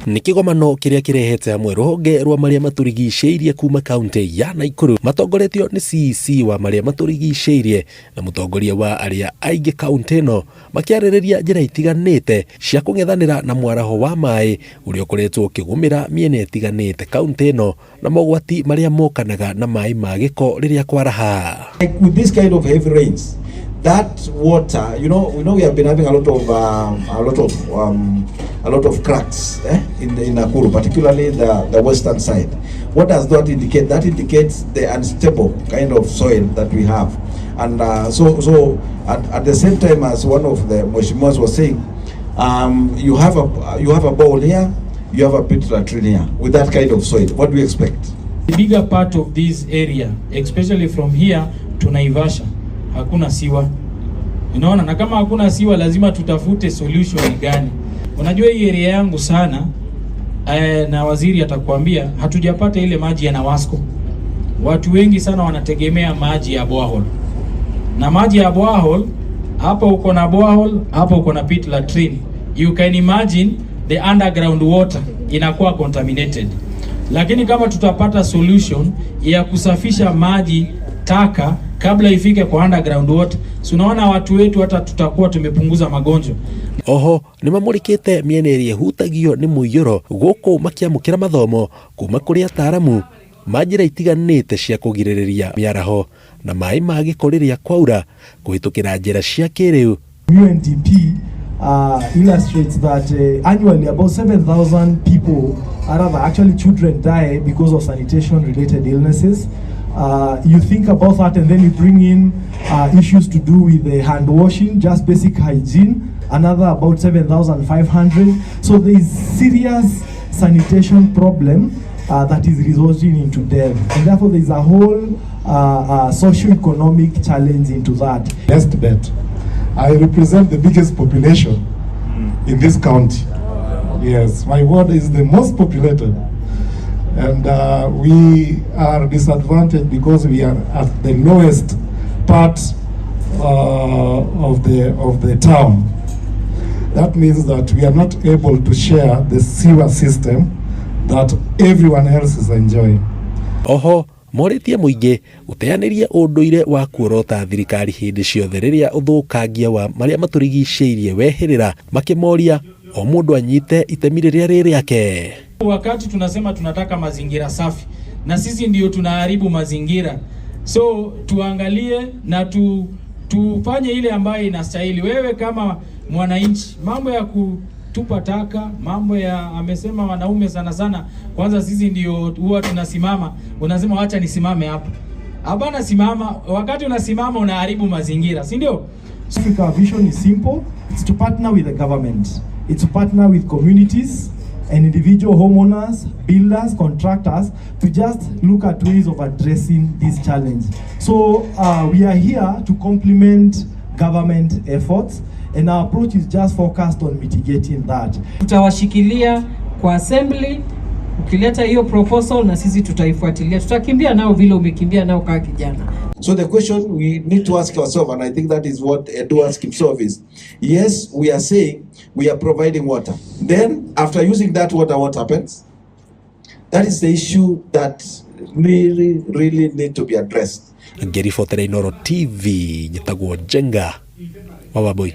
Nĩ kĩgomano kĩrĩa kĩrehete hamwe rũhonge rwa marĩa matũrigicĩirie kuma kaunti ya Nakuru, matongoretio nĩ CEC wa marĩa matũrigicĩirie na mũtongoria wa arĩa aingĩ kaunti ĩno, makĩarĩrĩria njĩra itiganĩte cia kũng'ethanĩra na mwaraho wa maĩ ũrĩa ũkoretwo ũkĩgũmĩra mĩena ĩtiganĩte kaunti ĩno na mogwati marĩa mokanaga na maĩ ma gĩko rĩrĩa kwaraha. Like with this kind of heavy rains, that water, we know we have been having a lot of cracks in Nakuru, particularly the western side. What does that indicate? That indicates the unstable kind of soil that we have, and so at the same time, as one of the Mheshimiwas was saying, you have a bowl here, you have a pit latrine here with that kind of soil. What do you expect? The bigger part of this area, especially from here to Naivasha, hakuna siwa. Unaona, na kama hakuna siwa lazima tutafute solution gani. Unajua hii area yangu sana na waziri atakwambia hatujapata ile maji ya Nawasco. Watu wengi sana wanategemea maji ya borehole. Na maji ya borehole, hapa uko na borehole, hapa uko na pit latrine. You can imagine the underground water inakuwa contaminated. Lakini kama tutapata solution ya kusafisha maji taka kabla ifike kwa underground water, unaona watu wetu hata tutakuwa tumepunguza magonjwa. Oho nĩ mamũrĩkĩte mĩena ĩrĩa ĩhutagio nĩ mũiyũro gũkũ makĩamũkĩra mathomo kuma kũrĩ ataaramu ma njĩra itiganĩte cia kũgirĩrĩria mĩaraho na maĩ ma gĩko rĩrĩa kwaura kũhĩtũkĩra njĩra cia kĩrĩu. UNDP illustrates that annually about 7,000 people, actually children, die because of sanitation-related illnesses. You think about that, and then you bring in issues to do with hand washing, just basic hygiene, another about 7,500. So there is serious sanitation problem that is resulting into death, and therefore there is a whole socio-economic challenge into that. Best bet. I represent the biggest population in this county. Yes, my ward is the most populated. And we are disadvantaged because we are at the lowest part of the town. That means that we are not able to share the sewer system that everyone else is enjoying. Oho morĩtie mũingĩ gũteanĩria ũndũire wa kuorota thirikari hĩndĩ ciothe rĩrĩa ũthũkangia wa marĩa matũrigicĩirie wehĩrĩra, makĩmoria o mũndũ anyite itemi rĩrĩa rĩake. Wakati tunasema tunataka mazingira safi na sisi ndio tunaharibu mazingira, so tuangalie na tufanye ile ambayo inastahili. Wewe kama mwananchi, mambo ya kutupa taka, mambo ya amesema wanaume sana, kwanza sisi ndio huwa tunasimama, unasema acha nisimame hapa. Hapana, simama. Wakati unasimama unaharibu mazingira, si ndio? Our vision is simple. It's to partner with the government. It's to partner with communities and individual homeowners, builders, contractors, to just look at ways of addressing this challenge. So we are here to complement government efforts, and our approach is just focused on mitigating that. Tutawashikilia kwa assembly, ukileta hiyo proposal na sisi tutaifuatilia. Tutakimbia nao vile umekimbia nao kama kijana. So the question we need to ask ourselves, and I think that is what Edu asked himself, is yes, we are saying we are providing water. Then after using that water, what happens? That is the issue that really need to be addressed. Ngeri Fotere Noro TV, Njĩtagwo Jenga, Wawaboi.